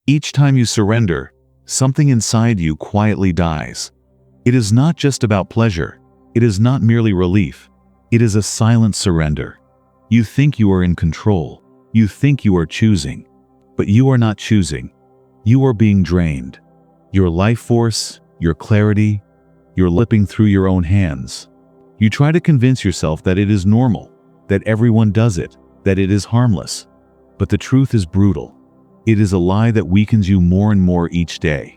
Each time you surrender, something inside you quietly dies. It is not just about pleasure. It is not merely relief. It is a silent surrender. You think you are in control. You think you are choosing. But you are not choosing. You are being drained. Your life force, your clarity, you're slipping through your own hands. You try to convince yourself that it is normal, that everyone does it, that it is harmless. But the truth is brutal. It is a lie that weakens you more and more each day.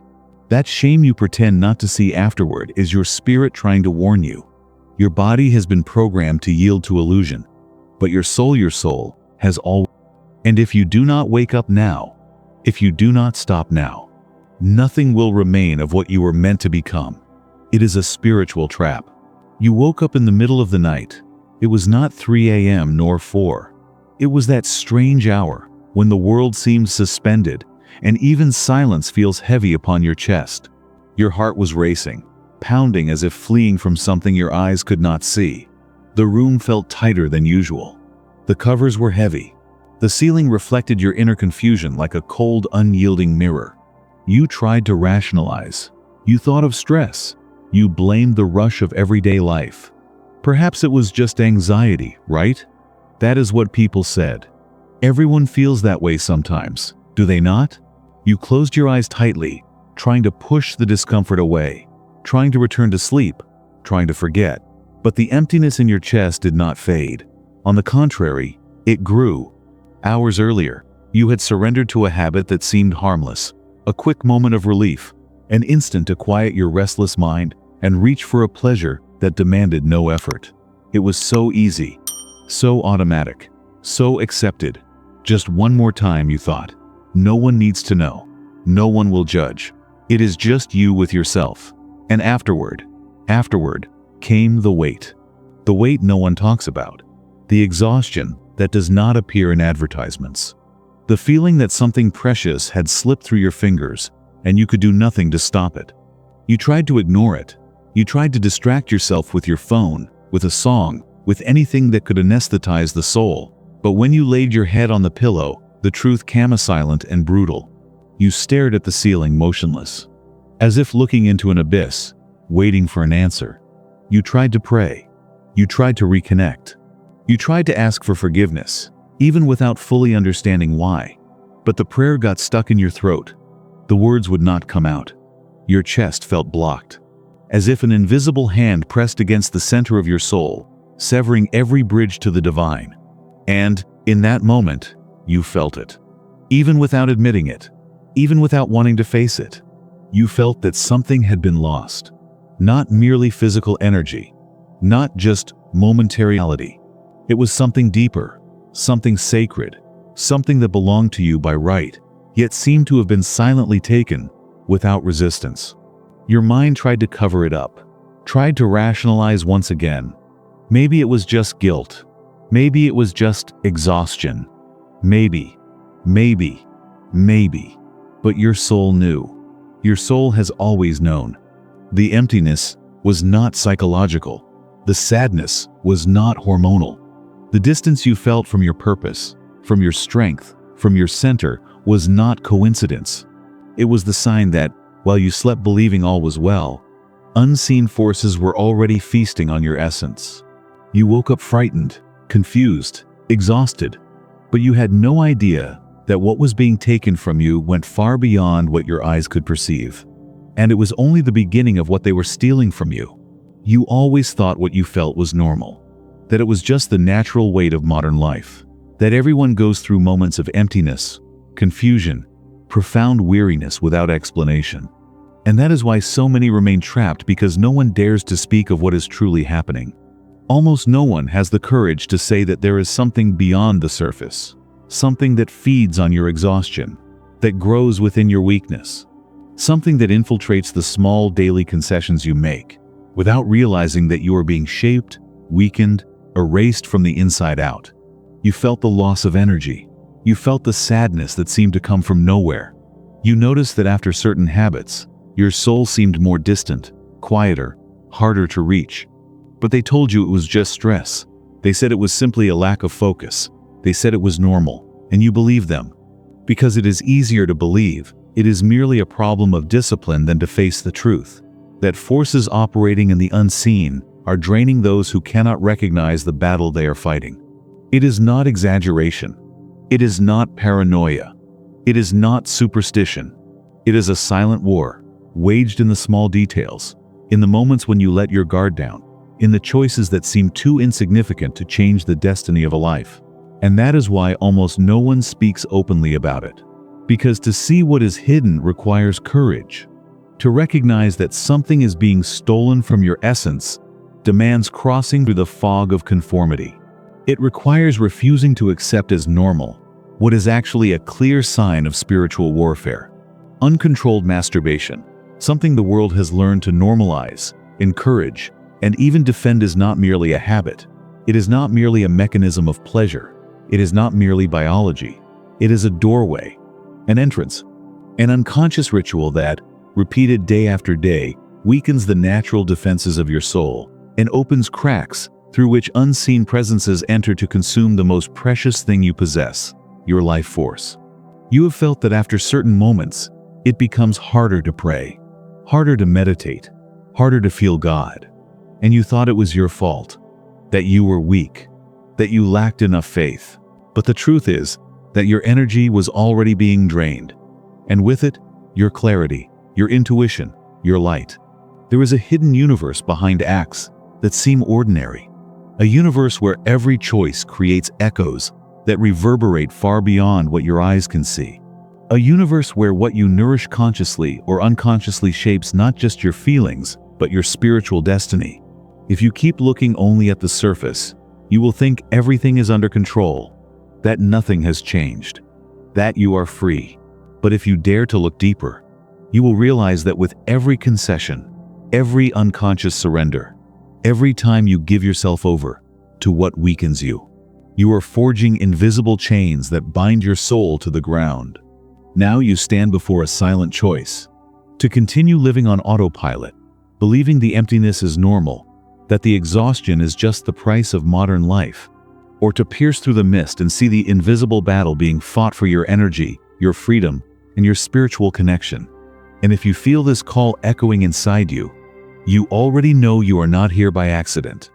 That shame you pretend not to see afterward is your spirit trying to warn you. Your body has been programmed to yield to illusion, but your soul has always. And if you do not wake up now, if you do not stop now, nothing will remain of what you were meant to become. It is a spiritual trap. You woke up in the middle of the night. It was not 3 a.m. nor 4. It was that strange hour when the world seems suspended and even silence feels heavy upon your chest. Your heart was racing, pounding as if fleeing from something your eyes could not see. The room felt tighter than usual. The covers were heavy. The ceiling reflected your inner confusion like a cold, unyielding mirror. You tried to rationalize. You thought of stress. You blamed the rush of everyday life. Perhaps it was just anxiety, right? That is what people said. Everyone feels that way sometimes, do they not? You closed your eyes tightly, trying to push the discomfort away, trying to return to sleep, trying to forget. But the emptiness in your chest did not fade. On the contrary, it grew. Hours earlier, you had surrendered to a habit that seemed harmless, a quick moment of relief, an instant to quiet your restless mind and reach for a pleasure that demanded no effort. It was so easy, so automatic, so accepted. Just one more time, you thought. No one needs to know. No one will judge. It is just you with yourself. And afterward came the weight. The weight no one talks about. The exhaustion that does not appear in advertisements. The feeling that something precious had slipped through your fingers and you could do nothing to stop it. You tried to ignore it. You tried to distract yourself with your phone, with a song, with anything that could anesthetize the soul. But when you laid your head on the pillow, the truth came silent and brutal. You stared at the ceiling motionless, as if looking into an abyss, waiting for an answer. You tried to pray. You tried to reconnect. You tried to ask for forgiveness, even without fully understanding why. But the prayer got stuck in your throat. The words would not come out. Your chest felt blocked, as if an invisible hand pressed against the center of your soul, severing every bridge to the divine. And, in that moment, you felt it. Even without admitting it, even without wanting to face it, you felt that something had been lost. Not merely physical energy, not just momentarily. It was something deeper, something sacred, something that belonged to you by right, yet seemed to have been silently taken, without resistance. Your mind tried to cover it up, tried to rationalize once again. Maybe it was just guilt. Maybe it was just exhaustion. Maybe. But your soul knew. Your soul has always known. The emptiness was not psychological. The sadness was not hormonal. The distance you felt from your purpose, from your strength, from your center, was not coincidence. It was the sign that, while you slept believing all was well, unseen forces were already feasting on your essence. You woke up frightened, confused, exhausted, but you had no idea that what was being taken from you went far beyond what your eyes could perceive. And it was only the beginning of what they were stealing from you. You always thought what you felt was normal, that it was just the natural weight of modern life, that everyone goes through moments of emptiness, confusion, profound weariness without explanation. And that is why so many remain trapped, because no one dares to speak of what is truly happening. Almost no one has the courage to say that there is something beyond the surface, something that feeds on your exhaustion, that grows within your weakness, something that infiltrates the small daily concessions you make, without realizing that you are being shaped, weakened, erased from the inside out. You felt the loss of energy. You felt the sadness that seemed to come from nowhere. You noticed that after certain habits, your soul seemed more distant, quieter, harder to reach. But they told you it was just stress. They said it was simply a lack of focus. They said it was normal, and you believed them. Because it is easier to believe it is merely a problem of discipline than to face the truth, that forces operating in the unseen are draining those who cannot recognize the battle they are fighting. It is not exaggeration. It is not paranoia. It is not superstition. It is a silent war, waged in the small details, in the moments when you let your guard down, in the choices that seem too insignificant to change the destiny of a life. And that is why almost no one speaks openly about it. Because to see what is hidden requires courage. To recognize that something is being stolen from your essence demands crossing through the fog of conformity. It requires refusing to accept as normal what is actually a clear sign of spiritual warfare. Uncontrolled masturbation, something the world has learned to normalize, encourage, and even defend, is not merely a habit. It is not merely a mechanism of pleasure. It is not merely biology. It is a doorway, an entrance, an unconscious ritual that, repeated day after day, weakens the natural defenses of your soul and opens cracks through which unseen presences enter to consume the most precious thing you possess, your life force. You have felt that after certain moments, it becomes harder to pray, harder to meditate, harder to feel God. And you thought it was your fault, that you were weak, that you lacked enough faith. But the truth is that your energy was already being drained, and with it, your clarity, your intuition, your light. There is a hidden universe behind acts that seem ordinary, a universe where every choice creates echoes that reverberate far beyond what your eyes can see. A universe where what you nourish consciously or unconsciously shapes not just your feelings, but your spiritual destiny. If you keep looking only at the surface, you will think everything is under control, that nothing has changed, that you are free. But if you dare to look deeper, you will realize that with every concession, every unconscious surrender, every time you give yourself over to what weakens you, you are forging invisible chains that bind your soul to the ground. Now you stand before a silent choice: to continue living on autopilot, believing the emptiness is normal, that the exhaustion is just the price of modern life, or to pierce through the mist and see the invisible battle being fought for your energy, your freedom, and your spiritual connection. And if you feel this call echoing inside you, you already know you are not here by accident.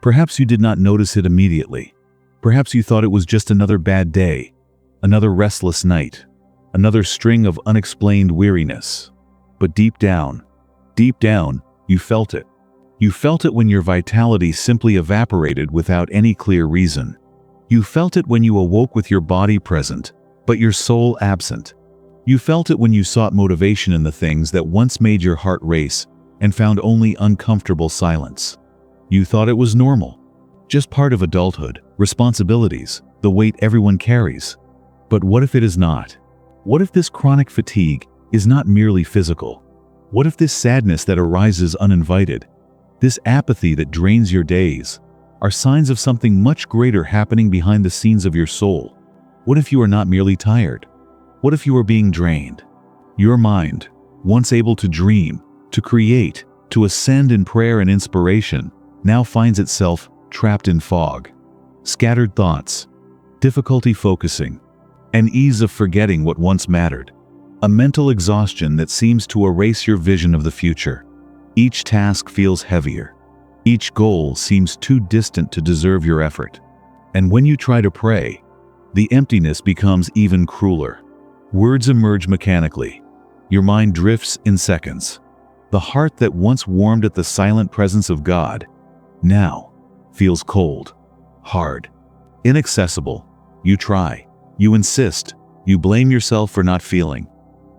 Perhaps you did not notice it immediately. Perhaps you thought it was just another bad day, another restless night, another string of unexplained weariness. But deep down, you felt it. You felt it when your vitality simply evaporated without any clear reason. You felt it when you awoke with your body present, but your soul absent. You felt it when you sought motivation in the things that once made your heart race and found only uncomfortable silence. You thought it was normal, just part of adulthood, responsibilities, the weight everyone carries. But what if it is not? What if this chronic fatigue is not merely physical? What if this sadness that arises uninvited, this apathy that drains your days, are signs of something much greater happening behind the scenes of your soul? What if you are not merely tired? What if you are being drained? Your mind, once able to dream, to create, to ascend in prayer and inspiration, now finds itself trapped in fog, scattered thoughts, difficulty focusing, an ease of forgetting what once mattered, a mental exhaustion that seems to erase your vision of the future. Each task feels heavier. Each goal seems too distant to deserve your effort. And when you try to pray, the emptiness becomes even crueler. Words emerge mechanically. Your mind drifts in seconds. The heart that once warmed at the silent presence of God now feels cold, hard, inaccessible. You try, you insist, you blame yourself for not feeling,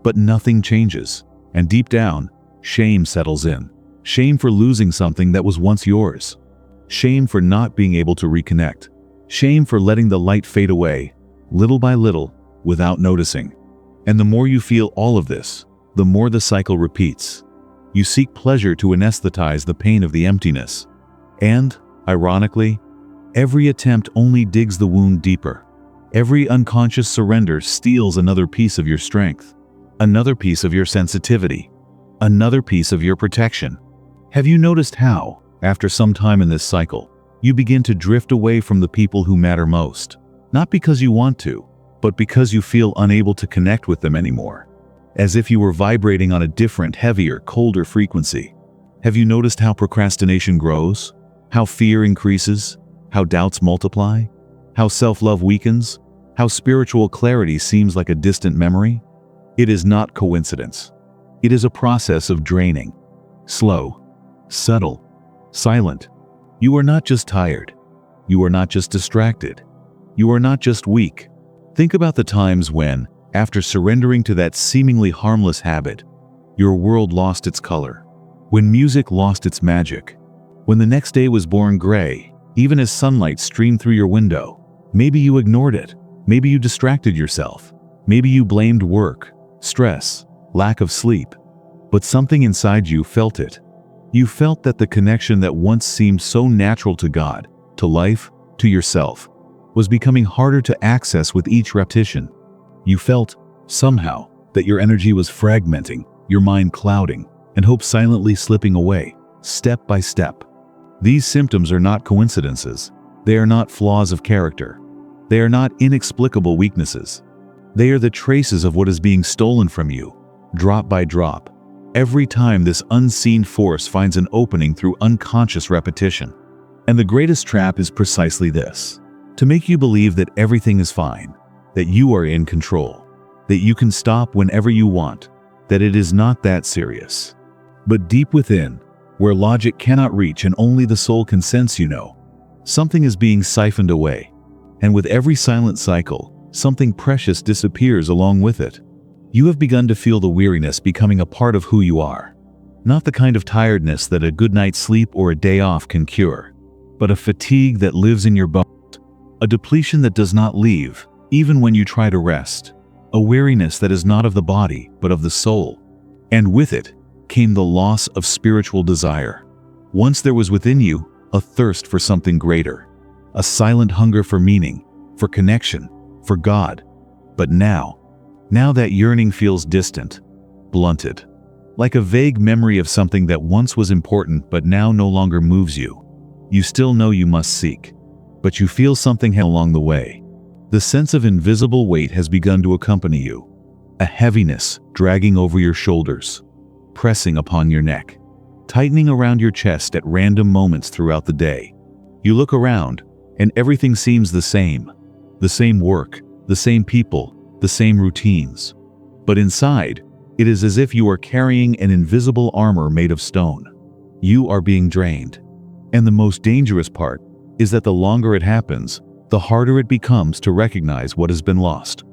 but nothing changes. And deep down, shame settles in. Shame for losing something that was once yours. Shame for not being able to reconnect. Shame for letting the light fade away, little by little, without noticing. And the more you feel all of this, the more the cycle repeats. You seek pleasure to anesthetize the pain of the emptiness. And, ironically, every attempt only digs the wound deeper. Every unconscious surrender steals another piece of your strength, another piece of your sensitivity, another piece of your protection. Have you noticed how, after some time in this cycle, you begin to drift away from the people who matter most? Not because you want to, but because you feel unable to connect with them anymore, as if you were vibrating on a different, heavier, colder frequency. Have you noticed how procrastination grows? How fear increases? How doubts multiply? How self-love weakens? How spiritual clarity seems like a distant memory? It is not coincidence. It is a process of draining. Slow, subtle, silent. You are not just tired. You are not just distracted. You are not just weak. Think about the times when, after surrendering to that seemingly harmless habit, your world lost its color. When music lost its magic. When the next day was born gray, even as sunlight streamed through your window. Maybe you ignored it. Maybe you distracted yourself. Maybe you blamed work, stress, lack of sleep. But something inside you felt it. You felt that the connection that once seemed so natural to God, to life, to yourself, was becoming harder to access with each repetition. You felt, somehow, that your energy was fragmenting, your mind clouding, and hope silently slipping away, step by step. These symptoms are not coincidences. They are not flaws of character. They are not inexplicable weaknesses. They are the traces of what is being stolen from you, drop by drop, every time this unseen force finds an opening through unconscious repetition. And the greatest trap is precisely this: to make you believe that everything is fine, that you are in control, that you can stop whenever you want, that it is not that serious. But deep within, where logic cannot reach and only the soul can sense, something is being siphoned away. And with every silent cycle, something precious disappears along with it. You have begun to feel the weariness becoming a part of who you are. Not the kind of tiredness that a good night's sleep or a day off can cure, but a fatigue that lives in your bones, a depletion that does not leave, even when you try to rest, a weariness that is not of the body, but of the soul. And with it came the loss of spiritual desire. Once there was within you a thirst for something greater, a silent hunger for meaning, for connection, for God. But now that yearning feels distant, blunted, like a vague memory of something that once was important but now no longer moves you. You still know you must seek, but you feel something along the way. The sense of invisible weight has begun to accompany you, a heaviness dragging over your shoulders, pressing upon your neck, tightening around your chest at random moments throughout the day. You look around, and everything seems the same work, the same people, the same routines. But inside, it is as if you are carrying an invisible armor made of stone. You are being drained. And the most dangerous part is that the longer it happens, the harder it becomes to recognize what has been lost.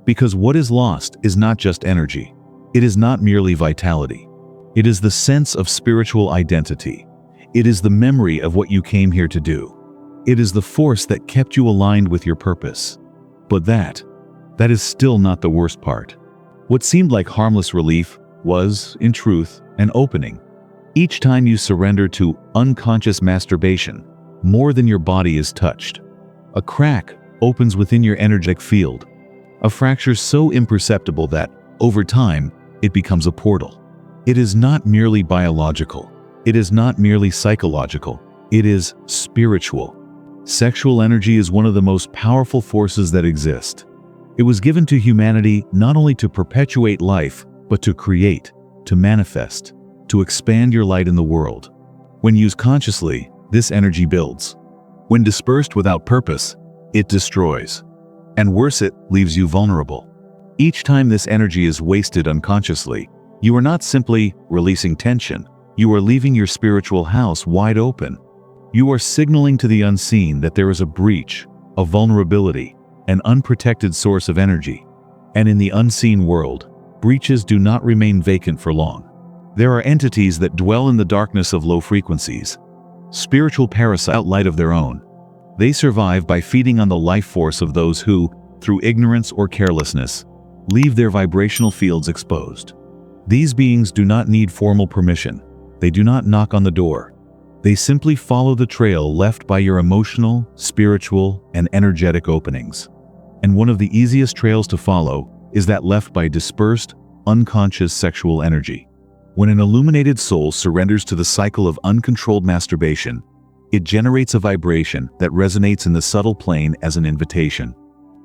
Because what is lost is not just energy. It is not merely vitality. It is the sense of spiritual identity. It is the memory of what you came here to do. It is the force that kept you aligned with your purpose. But that is still not the worst part. What seemed like harmless relief was, in truth, an opening. Each time you surrender to unconscious masturbation, more than your body is touched. A crack opens within your energetic field, a fracture so imperceptible that, over time, it becomes a portal. It is not merely biological. It is not merely psychological. It is spiritual. Sexual energy is one of the most powerful forces that exist. It was given to humanity not only to perpetuate life, but to create, to manifest, to expand your light in the world. When used consciously, this energy builds. When dispersed without purpose, it destroys. And worse, it leaves you vulnerable. Each time this energy is wasted unconsciously, you are not simply releasing tension. You are leaving your spiritual house wide open. You are signaling to the unseen that there is a breach, a vulnerability, an unprotected source of energy. And in the unseen world, breaches do not remain vacant for long. There are entities that dwell in the darkness of low frequencies, spiritual parasites without light of their own. They survive by feeding on the life force of those who, through ignorance or carelessness, leave their vibrational fields exposed. These beings do not need formal permission. They do not knock on the door. They simply follow the trail left by your emotional, spiritual, and energetic openings. And one of the easiest trails to follow is that left by dispersed, unconscious sexual energy. When an illuminated soul surrenders to the cycle of uncontrolled masturbation, it generates a vibration that resonates in the subtle plane as an invitation.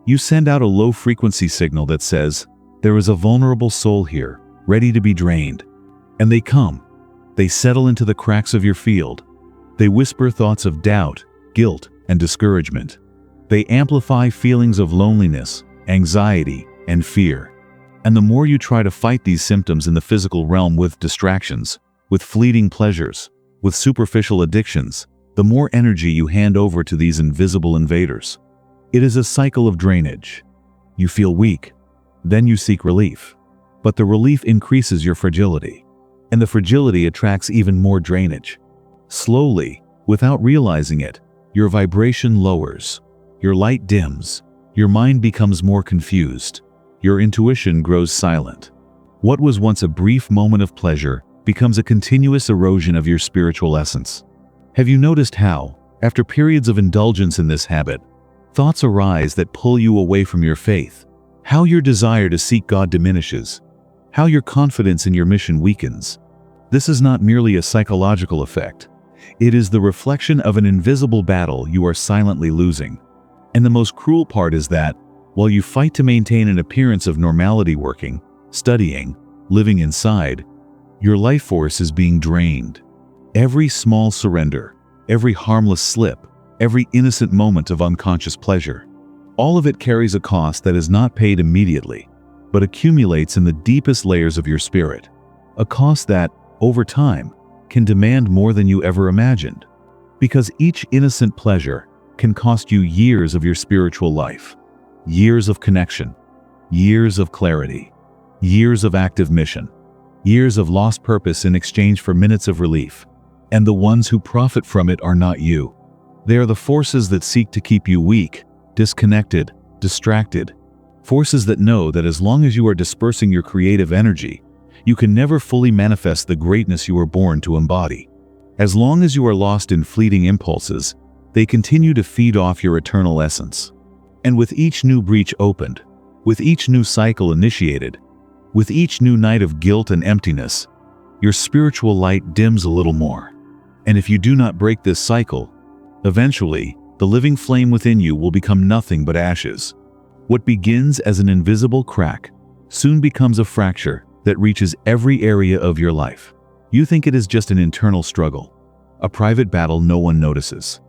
You send out a low-frequency signal that says, there is a vulnerable soul here, ready to be drained. And they come. They settle into the cracks of your field. They whisper thoughts of doubt, guilt, and discouragement. They amplify feelings of loneliness, anxiety, and fear. And the more you try to fight these symptoms in the physical realm with distractions, with fleeting pleasures, with superficial addictions, the more energy you hand over to these invisible invaders. It is a cycle of drainage. You feel weak, then you seek relief. But the relief increases your fragility, and the fragility attracts even more drainage. Slowly, without realizing it, your vibration lowers, your light dims, your mind becomes more confused, your intuition grows silent. What was once a brief moment of pleasure becomes a continuous erosion of your spiritual essence. Have you noticed how, after periods of indulgence in this habit, thoughts arise that pull you away from your faith? How your desire to seek God diminishes? How your confidence in your mission weakens? This is not merely a psychological effect. It is the reflection of an invisible battle you are silently losing. And the most cruel part is that, while you fight to maintain an appearance of normality working, studying, living inside, your life force is being drained. Every small surrender, every harmless slip, every innocent moment of unconscious pleasure, all of it carries a cost that is not paid immediately, but accumulates in the deepest layers of your spirit. A cost that, over time, can demand more than you ever imagined. Because each innocent pleasure can cost you years of your spiritual life, years of connection, years of clarity, years of active mission, years of lost purpose in exchange for minutes of relief. And the ones who profit from it are not you. They are the forces that seek to keep you weak, disconnected, distracted. Forces that know that as long as you are dispersing your creative energy, you can never fully manifest the greatness you were born to embody. As long as you are lost in fleeting impulses, they continue to feed off your eternal essence. And with each new breach opened, with each new cycle initiated, with each new night of guilt and emptiness, your spiritual light dims a little more. And if you do not break this cycle, eventually, the living flame within you will become nothing but ashes. What begins as an invisible crack soon becomes a fracture that reaches every area of your life. You think it is just an internal struggle, a private battle no one notices.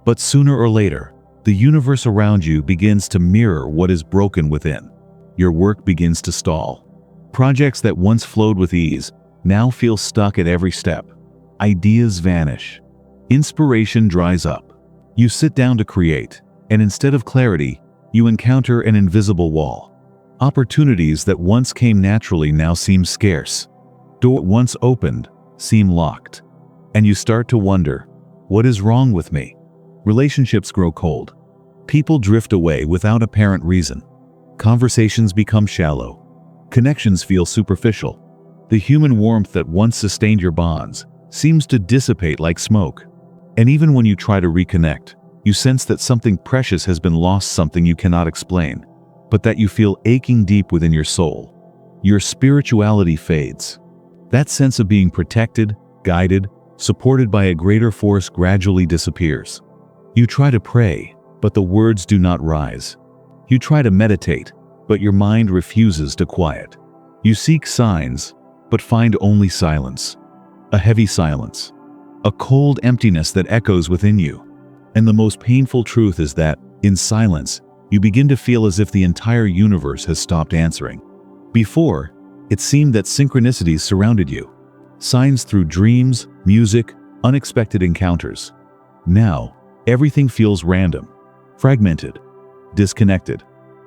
But sooner or later, the universe around you begins to mirror what is broken within. Your work begins to stall. Projects that once flowed with ease now feel stuck at every step. Ideas vanish. Inspiration dries up. You sit down to create, and instead of clarity, you encounter an invisible wall. Opportunities that once came naturally now seem scarce. Doors once opened seem locked. And you start to wonder, what is wrong with me? Relationships grow cold. People drift away without apparent reason. Conversations become shallow. Connections feel superficial. The human warmth that once sustained your bonds seems to dissipate like smoke. And even when you try to reconnect, you sense that something precious has been lost, something you cannot explain, but that you feel aching deep within your soul. Your spirituality fades. That sense of being protected, guided, supported by a greater force gradually disappears. You try to pray, but the words do not rise. You try to meditate, but your mind refuses to quiet. You seek signs, but find only silence. A heavy silence. A cold emptiness that echoes within you. And the most painful truth is that, in silence, you begin to feel as if the entire universe has stopped answering. Before, it seemed that synchronicities surrounded you. Signs through dreams, music, unexpected encounters. Now, everything feels random, fragmented, disconnected,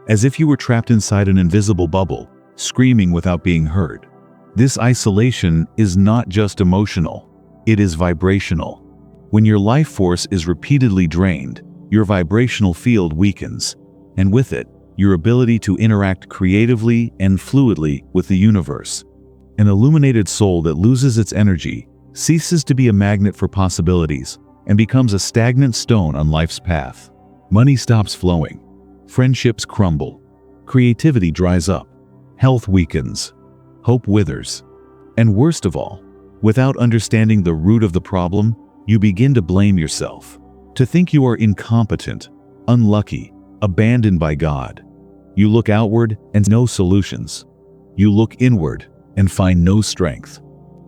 as if you were trapped inside an invisible bubble, screaming without being heard. This isolation is not just emotional, it is vibrational. When your life force is repeatedly drained, your vibrational field weakens, and with it, your ability to interact creatively and fluidly with the universe. An illuminated soul that loses its energy ceases to be a magnet for possibilities and becomes a stagnant stone on life's path. Money stops flowing. Friendships crumble. Creativity dries up. Health weakens. Hope withers. And worst of all, without understanding the root of the problem, you begin to blame yourself. To think you are incompetent, unlucky, abandoned by God. You look outward and no solutions. You look inward and find no strength.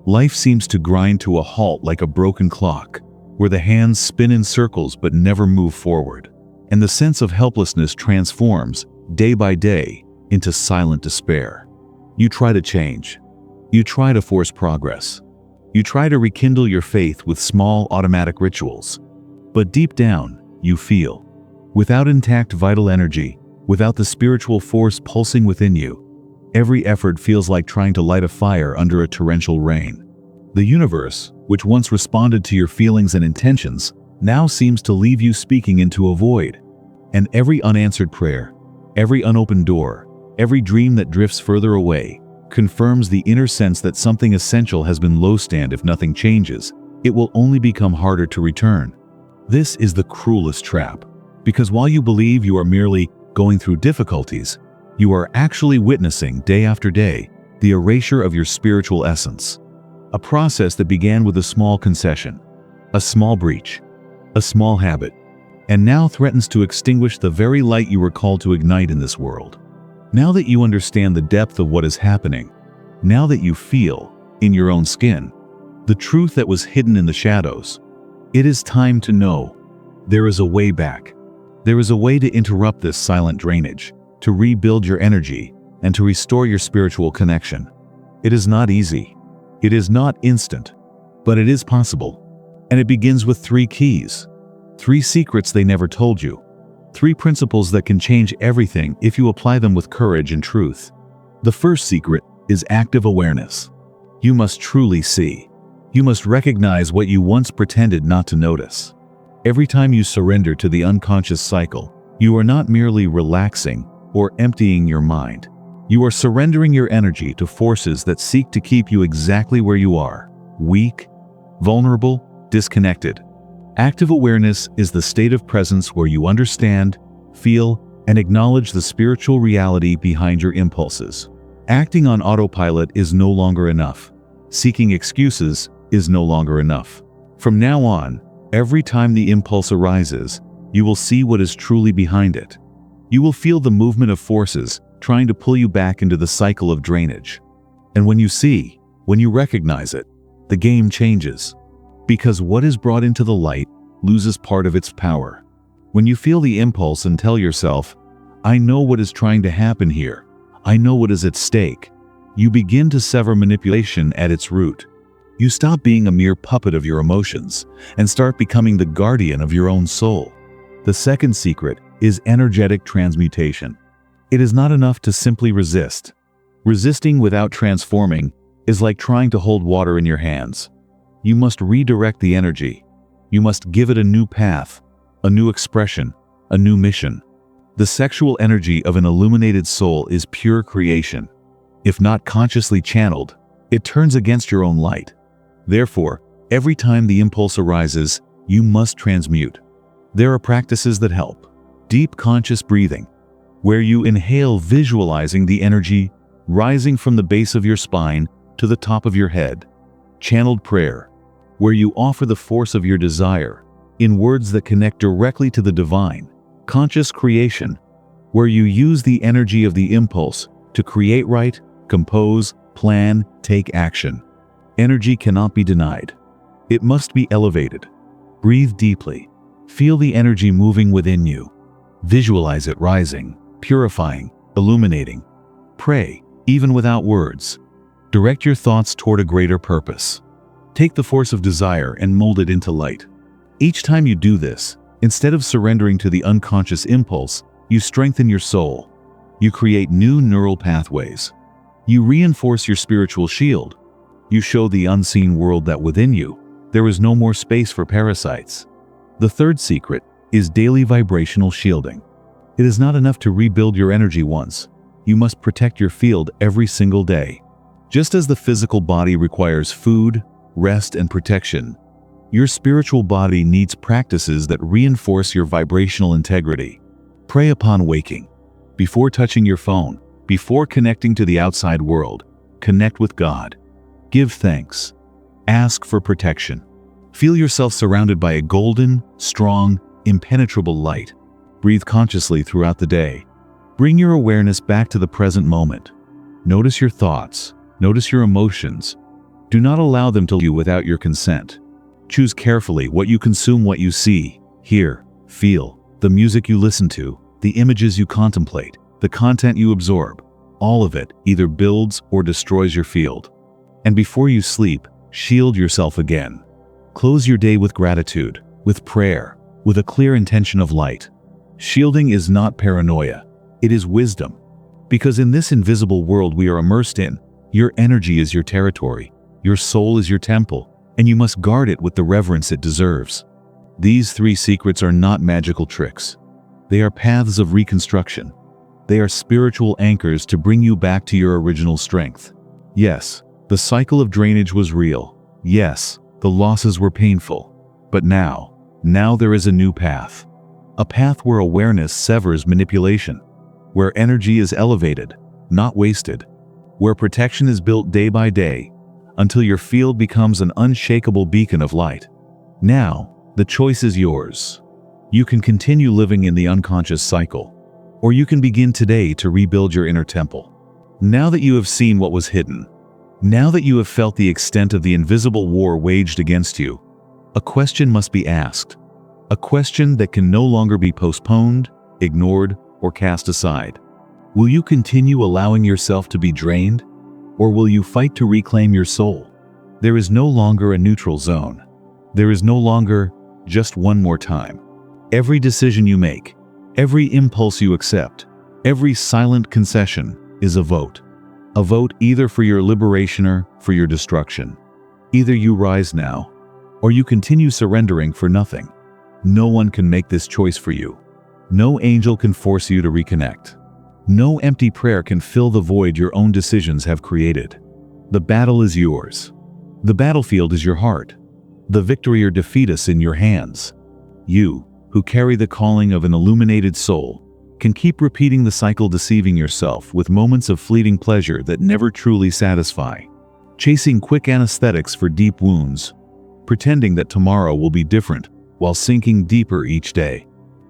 Life seems to grind to a halt like a broken clock, where the hands spin in circles but never move forward, and the sense of helplessness transforms, day by day, into silent despair. You try to change. You try to force progress. You try to rekindle your faith with small automatic rituals. But deep down, you feel, without intact vital energy, without the spiritual force pulsing within you, every effort feels like trying to light a fire under a torrential rain. The universe, which once responded to your feelings and intentions, now seems to leave you speaking into a void. And every unanswered prayer, every unopened door, every dream that drifts further away, confirms the inner sense that something essential has been lost, and if nothing changes, it will only become harder to return. This is the cruelest trap, because while you believe you are merely going through difficulties, you are actually witnessing, day after day, the erasure of your spiritual essence. A process that began with a small concession, a small breach, a small habit, and now threatens to extinguish the very light you were called to ignite in this world. Now that you understand the depth of what is happening, now that you feel, in your own skin, the truth that was hidden in the shadows, it is time to know there is a way back. There is a way to interrupt this silent drainage, to rebuild your energy, and to restore your spiritual connection. It is not easy. It is not instant, but it is possible. And it begins with 3 keys, 3 secrets they never told you, 3 principles that can change everything if you apply them with courage and truth. The first secret is active awareness. You must truly see. You must recognize what you once pretended not to notice. Every time you surrender to the unconscious cycle, you are not merely relaxing or emptying your mind. You are surrendering your energy to forces that seek to keep you exactly where you are, weak, vulnerable, disconnected. Active awareness is the state of presence where you understand, feel, and acknowledge the spiritual reality behind your impulses. Acting on autopilot is no longer enough. Seeking excuses is no longer enough. From now on, every time the impulse arises, you will see what is truly behind it. You will feel the movement of forces trying to pull you back into the cycle of drainage. And when you see, when you recognize it, the game changes. Because what is brought into the light loses part of its power. When you feel the impulse and tell yourself, I know what is trying to happen here, I know what is at stake, you begin to sever manipulation at its root. You stop being a mere puppet of your emotions and start becoming the guardian of your own soul. The second secret is energetic transmutation. It is not enough to simply resist. Resisting without transforming is like trying to hold water in your hands. You must redirect the energy. You must give it a new path, a new expression, a new mission. The sexual energy of an illuminated soul is pure creation. If not consciously channeled, it turns against your own light. Therefore, every time the impulse arises, you must transmute. There are practices that help. Deep conscious breathing, where you inhale visualizing the energy rising from the base of your spine to the top of your head. Channeled prayer, where you offer the force of your desire in words that connect directly to the divine. Conscious creation, where you use the energy of the impulse to create, write, compose, plan, take action. Energy cannot be denied. It must be elevated. Breathe deeply. Feel the energy moving within you. Visualize it rising, purifying, illuminating. Pray, even without words. Direct your thoughts toward a greater purpose. Take the force of desire and mold it into light. Each time you do this, instead of surrendering to the unconscious impulse, you strengthen your soul. You create new neural pathways. You reinforce your spiritual shield. You show the unseen world that within you, there is no more space for parasites. The third secret is daily vibrational shielding. It is not enough to rebuild your energy once. You must protect your field every single day. Just as the physical body requires food, rest, and protection, your spiritual body needs practices that reinforce your vibrational integrity. Pray upon waking. Before touching your phone, before connecting to the outside world, connect with God. Give thanks. Ask for protection. Feel yourself surrounded by a golden, strong, impenetrable light. Breathe consciously throughout the day. Bring your awareness back to the present moment. Notice your thoughts. Notice your emotions. Do not allow them to lead you without your consent. Choose carefully what you consume, what you see, hear, feel, the music you listen to, the images you contemplate, the content you absorb. All of it either builds or destroys your field. And before you sleep, shield yourself again. Close your day with gratitude, with prayer, with a clear intention of light. Shielding is not paranoia, it is wisdom. Because in this invisible world we are immersed in, your energy is your territory, your soul is your temple, and you must guard it with the reverence it deserves. These 3 secrets are not magical tricks. They are paths of reconstruction. They are spiritual anchors to bring you back to your original strength. Yes, the cycle of drainage was real. Yes, the losses were painful. But now there is a new path. A path where awareness severs manipulation. Where energy is elevated, not wasted. Where protection is built day by day, until your field becomes an unshakable beacon of light. Now, the choice is yours. You can continue living in the unconscious cycle, or you can begin today to rebuild your inner temple. Now that you have seen what was hidden, now that you have felt the extent of the invisible war waged against you, a question must be asked. A question that can no longer be postponed, ignored, or cast aside. Will you continue allowing yourself to be drained? Or will you fight to reclaim your soul? There is no longer a neutral zone. There is no longer just one more time. Every decision you make, every impulse you accept, every silent concession is a vote. A vote either for your liberation or for your destruction. Either you rise now, or you continue surrendering for nothing. No one can make this choice for you. No angel can force you to reconnect. No empty prayer can fill the void your own decisions have created. The battle is yours. The battlefield is your heart. The victory or defeat is in your hands. You, who carry the calling of an illuminated soul, can keep repeating the cycle, deceiving yourself with moments of fleeting pleasure that never truly satisfy, chasing quick anesthetics for deep wounds, pretending that tomorrow will be different while sinking deeper each day.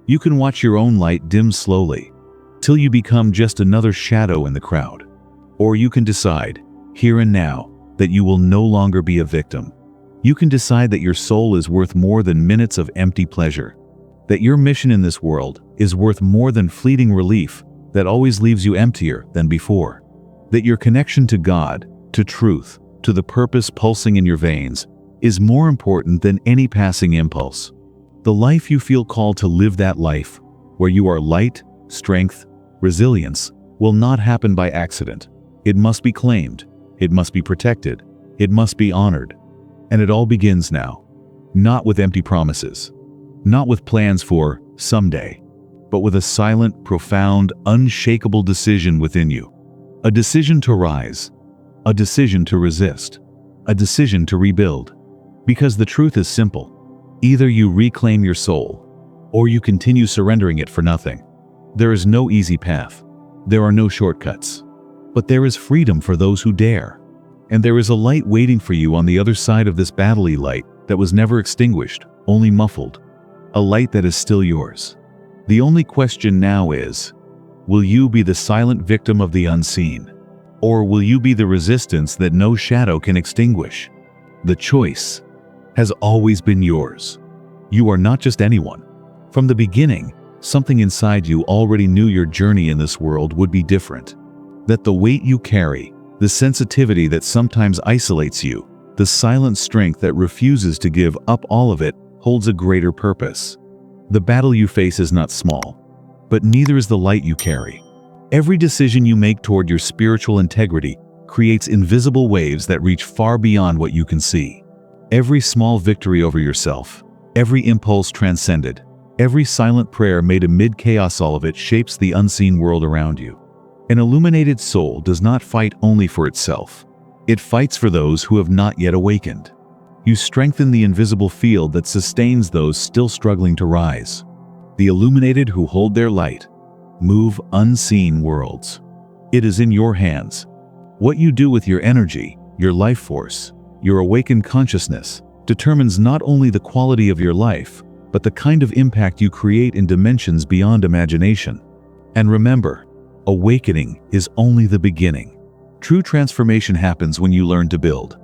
You can watch your own light dim slowly, till you become just another shadow in the crowd. Or you can decide, here and now, that you will no longer be a victim. You can decide that your soul is worth more than minutes of empty pleasure. That your mission in this world is worth more than fleeting relief that always leaves you emptier than before. That your connection to God, to truth, to the purpose pulsing in your veins, is more important than any passing impulse. The life you feel called to live, that life, where you are light, strength, resilience, will not happen by accident. It must be claimed. It must be protected. It must be honored. And it all begins now. Not with empty promises. Not with plans for someday. But with a silent, profound, unshakable decision within you. A decision to rise. A decision to resist. A decision to rebuild. Because the truth is simple. Either you reclaim your soul, or you continue surrendering it for nothing. There is no easy path. There are no shortcuts. But there is freedom for those who dare. And there is a light waiting for you on the other side of this battle, light that was never extinguished, only muffled. A light that is still yours. The only question now is, will you be the silent victim of the unseen? Or will you be the resistance that no shadow can extinguish? The choice has always been yours. You are not just anyone. From the beginning, something inside you already knew your journey in this world would be different. That the weight you carry, the sensitivity that sometimes isolates you, the silent strength that refuses to give up all of it, holds a greater purpose. The battle you face is not small, but neither is the light you carry. Every decision you make toward your spiritual integrity creates invisible waves that reach far beyond what you can see. Every small victory over yourself, every impulse transcended, every silent prayer made amid chaos, all of it shapes the unseen world around you. An illuminated soul does not fight only for itself. It fights for those who have not yet awakened. You strengthen the invisible field that sustains those still struggling to rise. The illuminated who hold their light move unseen worlds. It is in your hands. What you do with your energy, your life force, your awakened consciousness, determines not only the quality of your life, but the kind of impact you create in dimensions beyond imagination. And remember, Awakening is only the beginning. True transformation happens when you learn to build.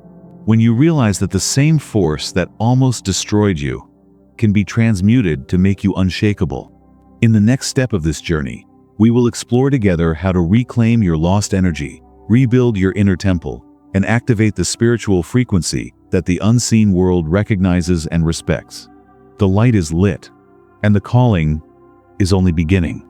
When you realize that the same force that almost destroyed you can be transmuted to make you unshakable. In the next step of this journey, we will explore together how to reclaim your lost energy, rebuild your inner temple, and activate the spiritual frequency that the unseen world recognizes and respects. The light is lit, and the calling is only beginning.